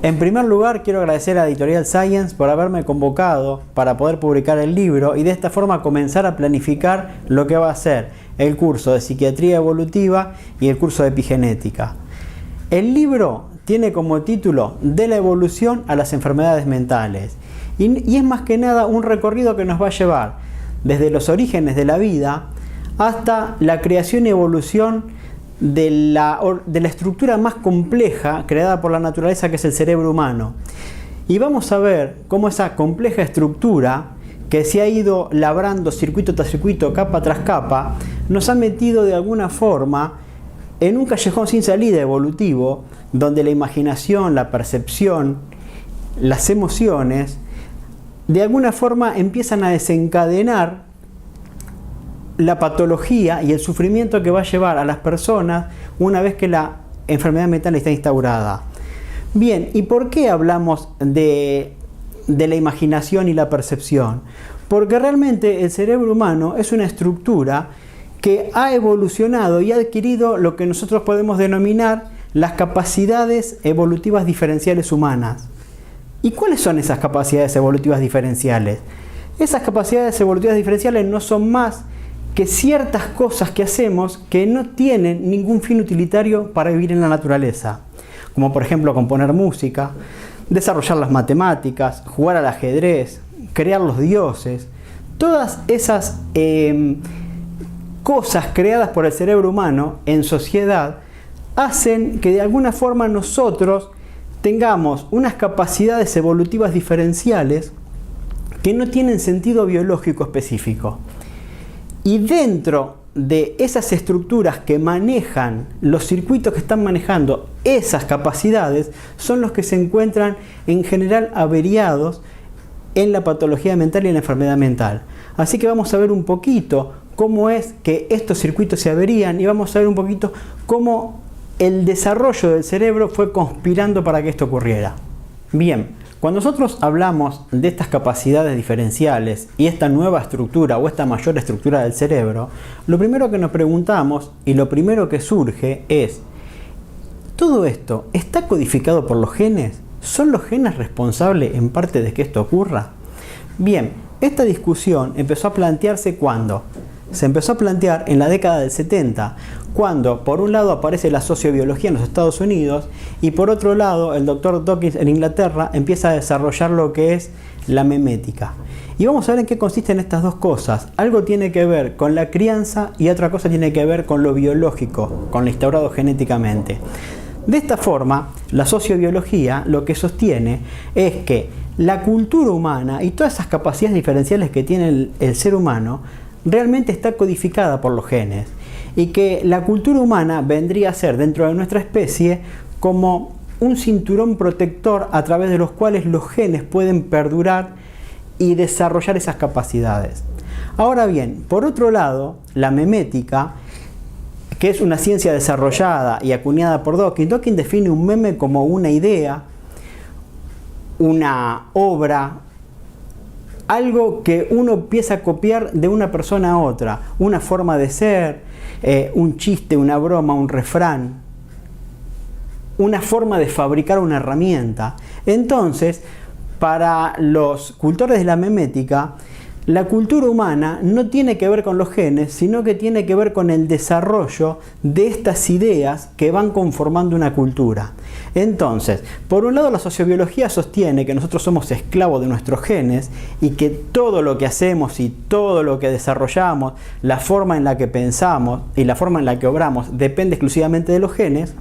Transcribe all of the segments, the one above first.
En primer lugar, quiero agradecer a Editorial Science por haberme convocado para poder publicar el libro y de esta forma comenzar a planificar lo que va a ser el curso de Psiquiatría Evolutiva y el curso de Epigenética. El libro tiene como título De la evolución a las enfermedades mentales y es más que nada un recorrido que nos va a llevar desde los orígenes de la vida hasta la creación y evolución de la estructura más compleja creada por la naturaleza, que es el cerebro humano. Y vamos a ver cómo esa compleja estructura que se ha ido labrando circuito tras circuito, capa tras capa, nos ha metido de alguna forma en un callejón sin salida evolutivo, donde la imaginación, la percepción, las emociones, de alguna forma empiezan a desencadenar la patología y el sufrimiento que va a llevar a las personas una vez que la enfermedad mental está instaurada. Bien, ¿y por qué hablamos de la imaginación y la percepción? Porque realmente el cerebro humano es una estructura que ha evolucionado y ha adquirido lo que nosotros podemos denominar las capacidades evolutivas diferenciales humanas. ¿Y cuáles son esas capacidades evolutivas diferenciales? Esas capacidades evolutivas diferenciales no son más que ciertas cosas que hacemos que no tienen ningún fin utilitario para vivir en la naturaleza, como por ejemplo componer música, desarrollar las matemáticas, jugar al ajedrez, crear los dioses. Todas esas cosas creadas por el cerebro humano en sociedad hacen que de alguna forma nosotros tengamos unas capacidades evolutivas diferenciales que no tienen sentido biológico específico. Y dentro de esas estructuras que manejan los circuitos que están manejando esas capacidades son los que se encuentran en general averiados en la patología mental y en la enfermedad mental. Así que vamos a ver un poquito cómo es que estos circuitos se averían y vamos a ver un poquito cómo el desarrollo del cerebro fue conspirando para que esto ocurriera. Bien. Cuando nosotros hablamos de estas capacidades diferenciales y esta nueva estructura o esta mayor estructura del cerebro, lo primero que nos preguntamos y lo primero que surge es: ¿todo esto está codificado por los genes? ¿Son los genes responsables en parte de que esto ocurra? Bien, esta discusión empezó a plantearse ¿cuándo? Se empezó a plantear en la década del 70, cuando por un lado aparece la sociobiología en los Estados Unidos y por otro lado el Dr. Dawkins en Inglaterra empieza a desarrollar lo que es la memética. Y vamos a ver en qué consisten estas dos cosas. Algo tiene que ver con la crianza y otra cosa tiene que ver con lo biológico, con lo instaurado genéticamente. De esta forma, la sociobiología lo que sostiene es que la cultura humana y todas esas capacidades diferenciales que tiene el ser humano realmente está codificada por los genes y que la cultura humana vendría a ser dentro de nuestra especie como un cinturón protector a través de los cuales los genes pueden perdurar y desarrollar esas capacidades. Ahora bien, por otro lado, la memética, que es una ciencia desarrollada y acuñada por Dawkins, Dawkins define un meme como una idea, una obra, algo que uno empieza a copiar de una persona a otra, una forma de ser, un chiste, una broma, un refrán, una forma de fabricar una herramienta. Entonces, para los cultores de la memética, la cultura humana no tiene que ver con los genes, sino que tiene que ver con el desarrollo de estas ideas que van conformando una cultura. Entonces, por un lado la sociobiología sostiene que nosotros somos esclavos de nuestros genes y que todo lo que hacemos y todo lo que desarrollamos, la forma en la que pensamos y la forma en la que obramos depende exclusivamente de los genes.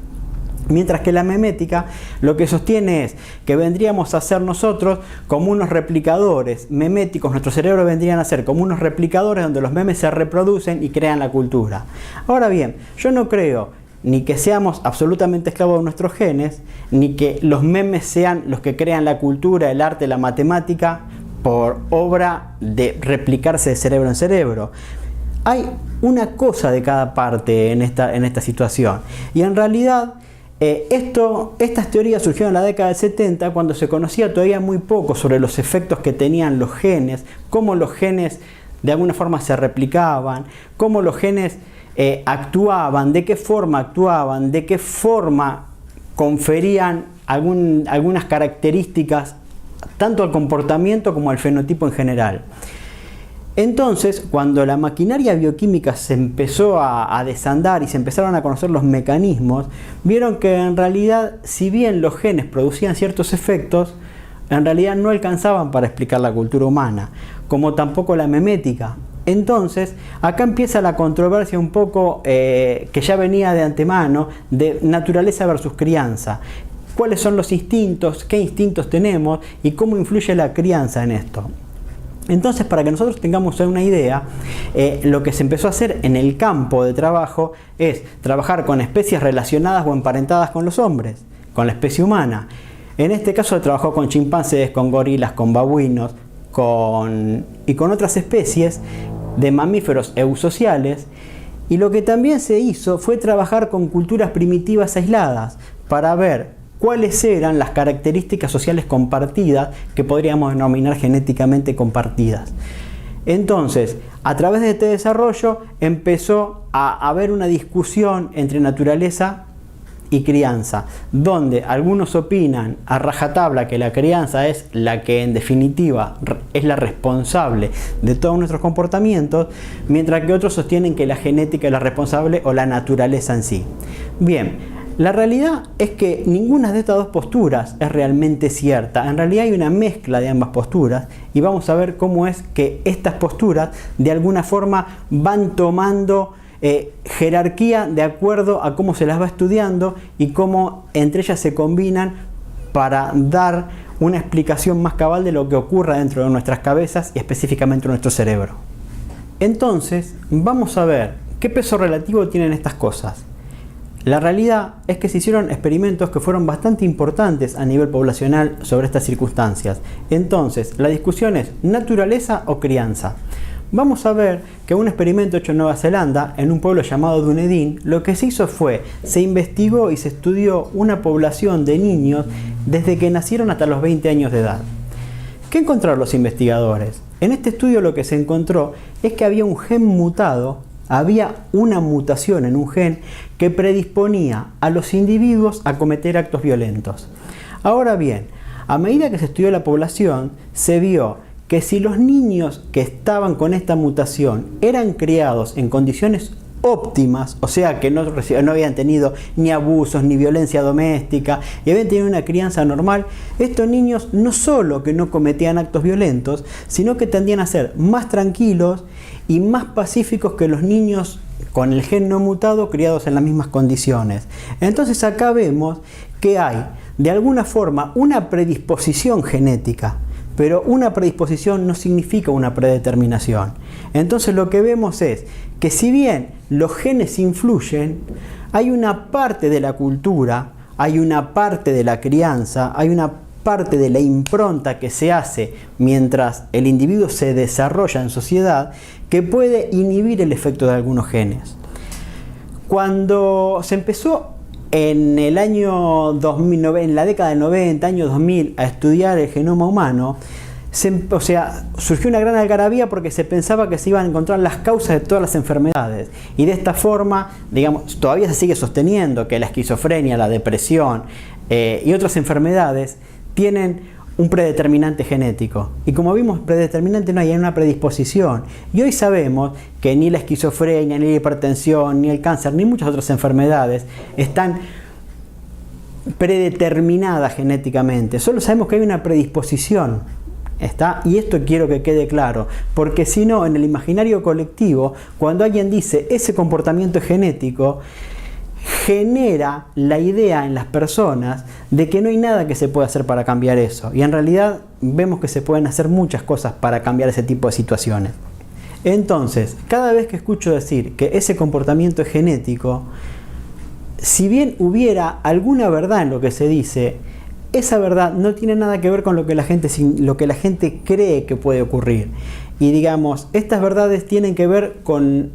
Mientras que la memética lo que sostiene es que vendríamos a ser nosotros como unos replicadores meméticos, nuestro cerebro vendrían a ser como unos replicadores donde los memes se reproducen y crean la cultura. Ahora bien, yo no creo ni que seamos absolutamente esclavos de nuestros genes, ni que los memes sean los que crean la cultura, el arte, la matemática, por obra de replicarse de cerebro en cerebro. Hay una cosa de cada parte en esta situación. Y en realidad estas teorías surgieron en la década del 70, cuando se conocía todavía muy poco sobre los efectos que tenían los genes, cómo los genes de alguna forma se replicaban, cómo los genes actuaban, de qué forma conferían algunas características tanto al comportamiento como al fenotipo en general. Entonces, cuando la maquinaria bioquímica se empezó a desandar y se empezaron a conocer los mecanismos, vieron que en realidad, si bien los genes producían ciertos efectos, en realidad no alcanzaban para explicar la cultura humana, como tampoco la memética. Entonces, acá empieza la controversia un poco que ya venía de antemano, de naturaleza versus crianza. ¿Cuáles son los instintos? ¿Qué instintos tenemos? ¿Y cómo influye la crianza en esto? Entonces, para que nosotros tengamos una idea, lo que se empezó a hacer en el campo de trabajo es trabajar con especies relacionadas o emparentadas con los hombres, con la especie humana. En este caso se trabajó con chimpancés, con gorilas, con babuinos y con otras especies de mamíferos eusociales. Y lo que también se hizo fue trabajar con culturas primitivas aisladas para ver cuáles eran las características sociales compartidas que podríamos denominar genéticamente compartidas. Entonces, a través de este desarrollo empezó a haber una discusión entre naturaleza y crianza, donde algunos opinan a rajatabla que la crianza es la que en definitiva es la responsable de todos nuestros comportamientos, mientras que otros sostienen que la genética es la responsable o la naturaleza en sí. Bien, la realidad es que ninguna de estas dos posturas es realmente cierta. En realidad hay una mezcla de ambas posturas y vamos a ver cómo es que estas posturas de alguna forma van tomando jerarquía de acuerdo a cómo se las va estudiando y cómo entre ellas se combinan para dar una explicación más cabal de lo que ocurra dentro de nuestras cabezas y específicamente en nuestro cerebro. Entonces, vamos a ver qué peso relativo tienen estas cosas. La realidad es que se hicieron experimentos que fueron bastante importantes a nivel poblacional sobre estas circunstancias. Entonces, la discusión es ¿naturaleza o crianza? Vamos a ver que un experimento hecho en Nueva Zelanda, en un pueblo llamado Dunedin, lo que se hizo fue, se investigó y se estudió una población de niños desde que nacieron hasta los 20 años de edad. ¿Qué encontraron los investigadores? En este estudio lo que se encontró es que había un gen mutado, había una mutación en un gen que predisponía a los individuos a cometer actos violentos. Ahora bien, a medida que se estudió la población, se vio que si los niños que estaban con esta mutación eran criados en condiciones óptimas, o sea que no habían tenido ni abusos ni violencia doméstica y habían tenido una crianza normal, estos niños no solo que no cometían actos violentos, sino que tendían a ser más tranquilos y más pacíficos que los niños con el gen no mutado criados en las mismas condiciones. Entonces acá vemos que hay de alguna forma una predisposición genética, pero una predisposición no significa una predeterminación. Entonces lo que vemos es que si bien los genes influyen, hay una parte de la cultura, hay una parte de la crianza, hay una parte de la impronta que se hace mientras el individuo se desarrolla en sociedad que puede inhibir el efecto de algunos genes. Cuando se empezó en el año 2009, en la década del 90, año 2000, a estudiar el genoma humano, surgió una gran algarabía porque se pensaba que se iban a encontrar las causas de todas las enfermedades. Y de esta forma, digamos, todavía se sigue sosteniendo que la esquizofrenia, la depresión y otras enfermedades tienen un predeterminante genético. Y como vimos, predeterminante no hay, una predisposición. Y hoy sabemos que ni la esquizofrenia, ni la hipertensión, ni el cáncer, ni muchas otras enfermedades están predeterminadas genéticamente. Solo sabemos que hay una predisposición. Y esto quiero que quede claro, porque si no, en el imaginario colectivo, cuando alguien dice ese comportamiento es genético, genera la idea en las personas de que no hay nada que se pueda hacer para cambiar eso. Y en realidad vemos que se pueden hacer muchas cosas para cambiar ese tipo de situaciones. Entonces, cada vez que escucho decir que ese comportamiento es genético, si bien hubiera alguna verdad en lo que se dice, esa verdad no tiene nada que ver con lo que la gente cree que puede ocurrir. Y digamos, estas verdades tienen que ver con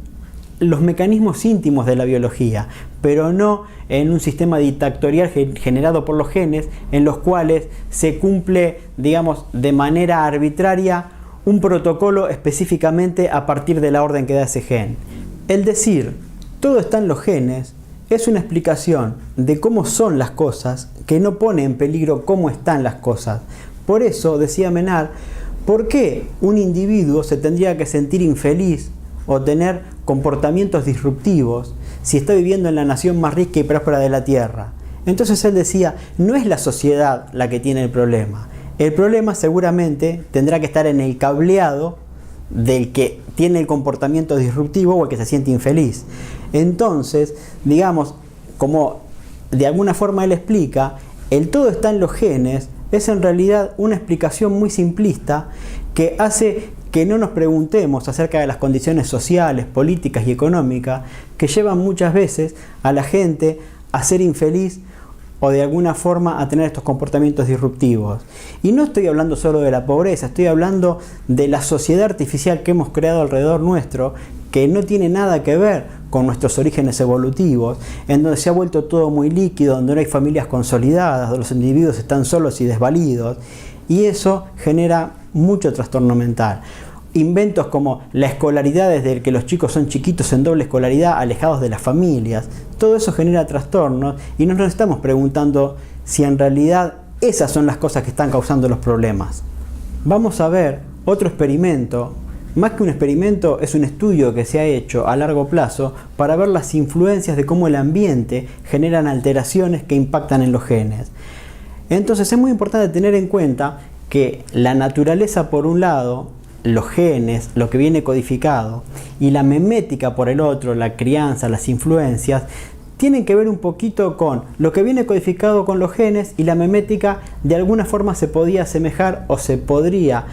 los mecanismos íntimos de la biología, pero no en un sistema dictatorial generado por los genes, en los cuales se cumple, digamos, de manera arbitraria un protocolo específicamente a partir de la orden que da ese gen. El decir, todo está en los genes, es una explicación de cómo son las cosas que no pone en peligro cómo están las cosas. Por eso, decía Menard, ¿por qué un individuo se tendría que sentir infeliz o tener comportamientos disruptivos si está viviendo en la nación más rica y próspera de la Tierra? Entonces él decía, no es la sociedad la que tiene el problema. El problema seguramente tendrá que estar en el cableado del que tiene el comportamiento disruptivo o el que se siente infeliz. Entonces, digamos, como de alguna forma él explica, el todo está en los genes, es en realidad una explicación muy simplista que hace que no nos preguntemos acerca de las condiciones sociales, políticas y económicas que llevan muchas veces a la gente a ser infeliz o de alguna forma a tener estos comportamientos disruptivos. Y no estoy hablando solo de la pobreza, estoy hablando de la sociedad artificial que hemos creado alrededor nuestro, que no tiene nada que ver con nuestros orígenes evolutivos, en donde se ha vuelto todo muy líquido, donde no hay familias consolidadas, donde los individuos están solos y desvalidos, y eso genera mucho trastorno mental. Inventos como la escolaridad desde que los chicos son chiquitos en doble escolaridad, alejados de las familias, todo eso genera trastornos y no nos estamos preguntando si en realidad esas son las cosas que están causando los problemas. Vamos a ver otro experimento. Más que un experimento, es un estudio que se ha hecho a largo plazo para ver las influencias de cómo el ambiente generan alteraciones que impactan en los genes. Entonces es muy importante tener en cuenta que la naturaleza por un lado, los genes, lo que viene codificado, y la memética por el otro, la crianza, las influencias, tienen que ver un poquito con lo que viene codificado con los genes, y la memética de alguna forma se podía asemejar o se podría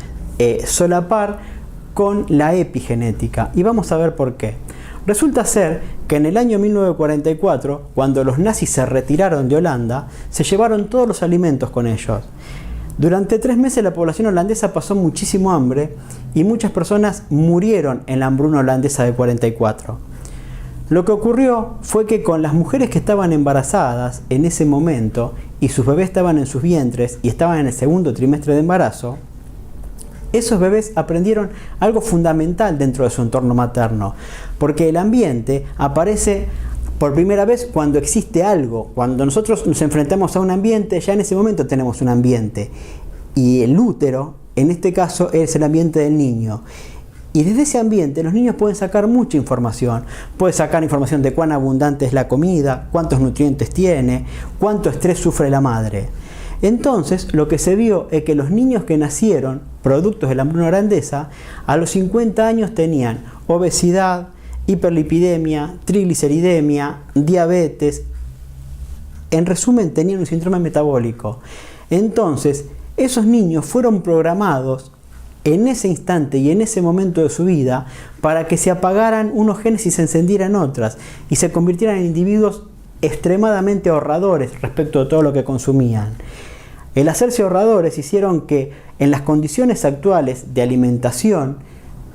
solapar con la epigenética. Y vamos a ver por qué. Resulta ser que en el año 1944, cuando los nazis se retiraron de Holanda, se llevaron todos los alimentos con ellos. Durante 3 meses la población holandesa pasó muchísimo hambre y muchas personas murieron en la hambruna holandesa de 44. Lo que ocurrió fue que con las mujeres que estaban embarazadas en ese momento y sus bebés estaban en sus vientres y estaban en el segundo trimestre de embarazo, esos bebés aprendieron algo fundamental dentro de su entorno materno, porque el ambiente aparece por primera vez cuando existe algo. Cuando nosotros nos enfrentamos a un ambiente, ya en ese momento tenemos un ambiente. Y el útero, en este caso, es el ambiente del niño. Y desde ese ambiente los niños pueden sacar mucha información. Pueden sacar información de cuán abundante es la comida, cuántos nutrientes tiene, cuánto estrés sufre la madre. Entonces, lo que se vio es que los niños que nacieron, productos de la hambruna holandesa, a los 50 años tenían obesidad, hiperlipidemia, trigliceridemia, diabetes. En resumen, tenían un síndrome metabólico. Entonces, esos niños fueron programados en ese instante y en ese momento de su vida para que se apagaran unos genes y se encendieran otras y se convirtieran en individuos extremadamente ahorradores respecto a todo lo que consumían. El hacerse ahorradores hicieron que en las condiciones actuales de alimentación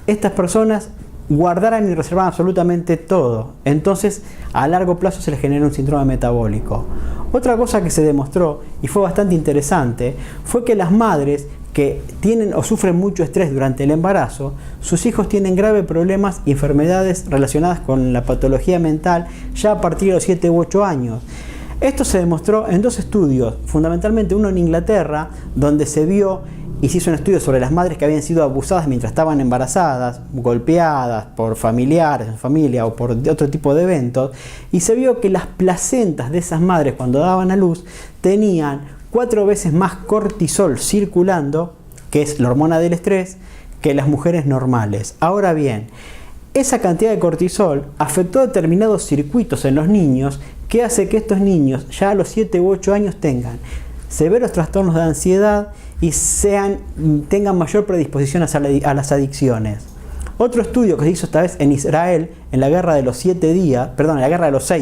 estas personas guardaran y reservaran absolutamente todo. Entonces, a largo plazo se les genera un síndrome metabólico. Otra cosa que se demostró, y fue bastante interesante, fue que las madres que tienen o sufren mucho estrés durante el embarazo, sus hijos tienen graves problemas y enfermedades relacionadas con la patología mental ya a partir de los 7 u 8 años. Esto se demostró en 2 estudios, fundamentalmente uno en Inglaterra, donde se vio y se hizo un estudio sobre las madres que habían sido abusadas mientras estaban embarazadas, golpeadas por familiares, familia o por otro tipo de eventos, y se vio que las placentas de esas madres cuando daban a luz tenían 4 veces más cortisol circulando, que es la hormona del estrés, que las mujeres normales. Ahora bien, esa cantidad de cortisol afectó determinados circuitos en los niños que hace que estos niños ya a los 7 u 8 años tengan severos trastornos de ansiedad y tengan mayor predisposición a las adicciones. Otro estudio que se hizo esta vez en Israel, en la guerra de los 6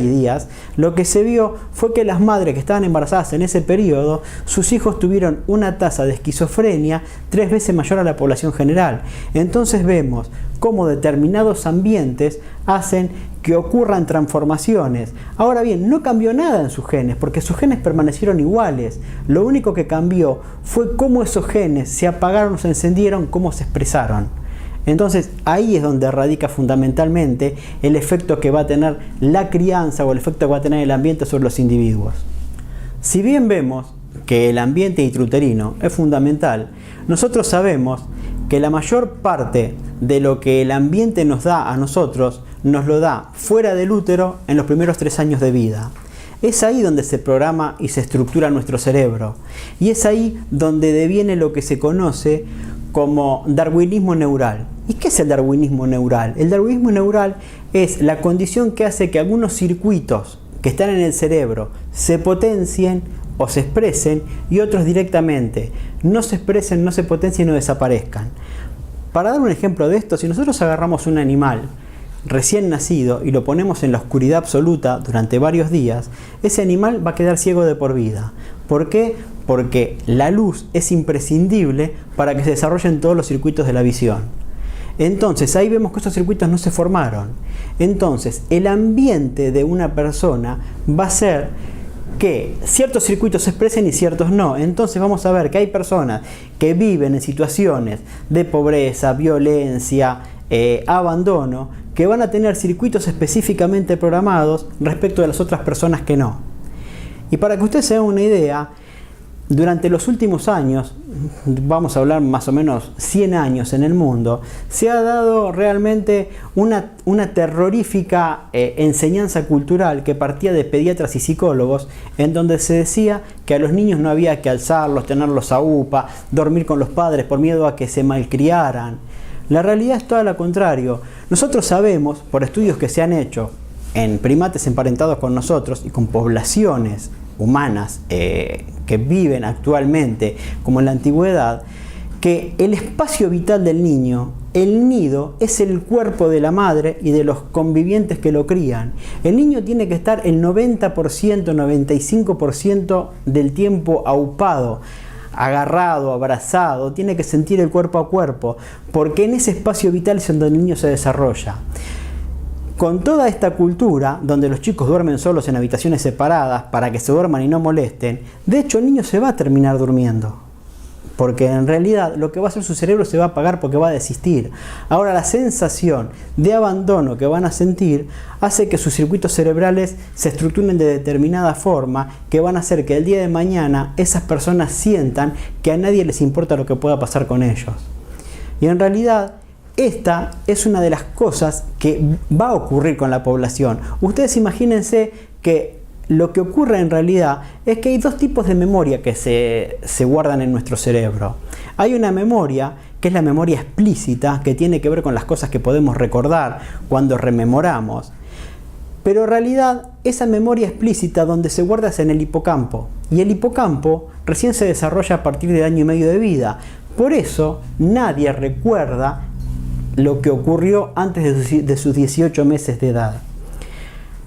días, lo que se vio fue que las madres que estaban embarazadas en ese periodo, sus hijos tuvieron una tasa de esquizofrenia 3 veces mayor a la población general. Entonces vemos cómo determinados ambientes hacen que ocurran transformaciones. Ahora bien, no cambió nada en sus genes, porque sus genes permanecieron iguales. Lo único que cambió fue cómo esos genes se apagaron o se encendieron, cómo se expresaron. Entonces ahí es donde radica fundamentalmente el efecto que va a tener la crianza o el efecto que va a tener el ambiente sobre los individuos. Si bien vemos que el ambiente intrauterino es fundamental, nosotros sabemos que la mayor parte de lo que el ambiente nos da a nosotros, nos lo da fuera del útero en los primeros 3 años de vida. Es ahí donde se programa y se estructura nuestro cerebro. Y es ahí donde deviene lo que se conoce como darwinismo neural. ¿Y qué es el darwinismo neural? El darwinismo neural es la condición que hace que algunos circuitos que están en el cerebro se potencien o se expresen y otros directamente no se expresen, no se potencien o desaparezcan. Para dar un ejemplo de esto, si nosotros agarramos un animal recién nacido y lo ponemos en la oscuridad absoluta durante varios días, ese animal va a quedar ciego de por vida. ¿Por qué? Porque la luz es imprescindible para que se desarrollen todos los circuitos de la visión. Entonces ahí vemos que esos circuitos no se formaron. Entonces el ambiente de una persona va a ser que ciertos circuitos se expresen y ciertos no. Entonces vamos a ver que hay personas que viven en situaciones de pobreza, violencia, abandono, que van a tener circuitos específicamente programados respecto de las otras personas que no. Y para que ustedes se den una idea, durante los últimos años, vamos a hablar más o menos 100 años en el mundo, se ha dado realmente una terrorífica enseñanza cultural que partía de pediatras y psicólogos, en donde se decía que a los niños no había que alzarlos, tenerlos a UPA, dormir con los padres por miedo a que se malcriaran. La realidad es todo lo contrario. Nosotros sabemos, por estudios que se han hecho en primates emparentados con nosotros y con poblaciones humanas que viven actualmente como en la antigüedad, que el espacio vital del niño, el nido, es el cuerpo de la madre y de los convivientes que lo crían. El niño tiene que estar el 90%, 95% del tiempo aupado, agarrado, abrazado, tiene que sentir el cuerpo a cuerpo, porque en ese espacio vital es donde el niño se desarrolla. Con toda esta cultura, donde los chicos duermen solos en habitaciones separadas para que se duerman y no molesten, de hecho el niño se va a terminar durmiendo. Porque en realidad lo que va a hacer su cerebro se va a apagar porque va a desistir. Ahora la sensación de abandono que van a sentir hace que sus circuitos cerebrales se estructuren de determinada forma que van a hacer que el día de mañana esas personas sientan que a nadie les importa lo que pueda pasar con ellos. Y en realidad esta es una de las cosas que va a ocurrir con la población. Ustedes imagínense que lo que ocurre en realidad es que hay dos tipos de memoria que se guardan en nuestro cerebro. Hay una memoria que es la memoria explícita, que tiene que ver con las cosas que podemos recordar cuando rememoramos. Pero en realidad esa memoria explícita donde se guarda es en el hipocampo. Y el hipocampo recién se desarrolla a partir de 1 año y medio de vida. Por eso nadie recuerda lo que ocurrió antes de sus 18 meses de edad.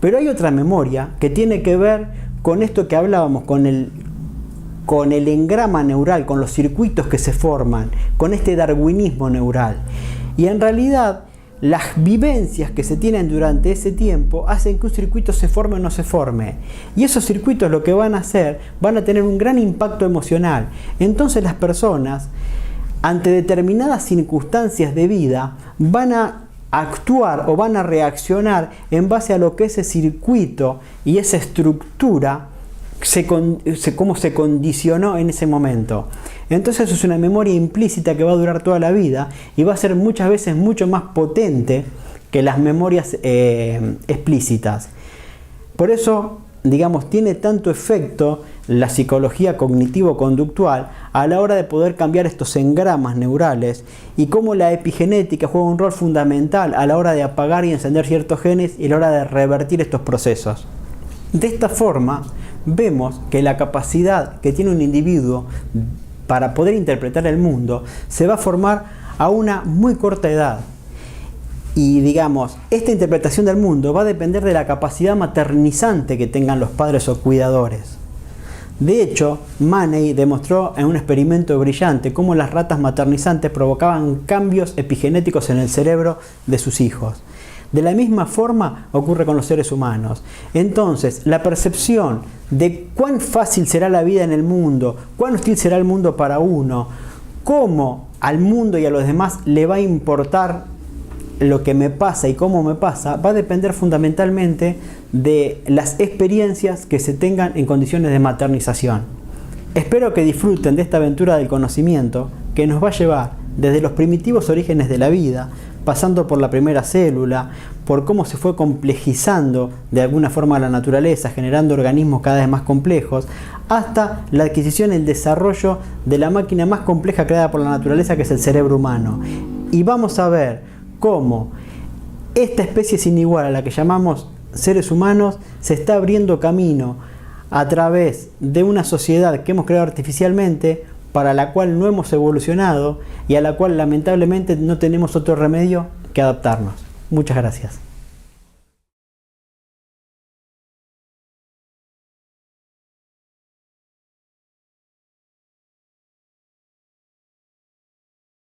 Pero hay otra memoria que tiene que ver con esto que hablábamos, con el engrama neural, con los circuitos que se forman, con este darwinismo neural. Y en realidad las vivencias que se tienen durante ese tiempo hacen que un circuito se forme o no se forme. Y esos circuitos lo que van a hacer, van a tener un gran impacto emocional. Entonces las personas, ante determinadas circunstancias de vida, van a actuar o van a reaccionar en base a lo que ese circuito y esa estructura cómo se condicionó en ese momento. Entonces eso es una memoria implícita que va a durar toda la vida y va a ser muchas veces mucho más potente que las memorias explícitas. Por eso, digamos, tiene tanto efecto la psicología cognitivo-conductual a la hora de poder cambiar estos engramas neurales y cómo la epigenética juega un rol fundamental a la hora de apagar y encender ciertos genes y a la hora de revertir estos procesos. De esta forma, vemos que la capacidad que tiene un individuo para poder interpretar el mundo se va a formar a una muy corta edad. Y digamos, esta interpretación del mundo va a depender de la capacidad maternizante que tengan los padres o cuidadores. De hecho, Maney demostró en un experimento brillante cómo las ratas maternizantes provocaban cambios epigenéticos en el cerebro de sus hijos. De la misma forma ocurre con los seres humanos. Entonces, la percepción de cuán fácil será la vida en el mundo, cuán hostil será el mundo para uno, cómo al mundo y a los demás le va a importar lo que me pasa y cómo me pasa, va a depender fundamentalmente de las experiencias que se tengan en condiciones de maternización. Espero que disfruten de esta aventura del conocimiento que nos va a llevar desde los primitivos orígenes de la vida, pasando por la primera célula, por cómo se fue complejizando de alguna forma la naturaleza, generando organismos cada vez más complejos, hasta la adquisición y el desarrollo de la máquina más compleja creada por la naturaleza, que es el cerebro humano. Y vamos a ver cómo esta especie sin igual a la que llamamos seres humanos se está abriendo camino a través de una sociedad que hemos creado artificialmente, para la cual no hemos evolucionado y a la cual lamentablemente no tenemos otro remedio que adaptarnos. Muchas gracias.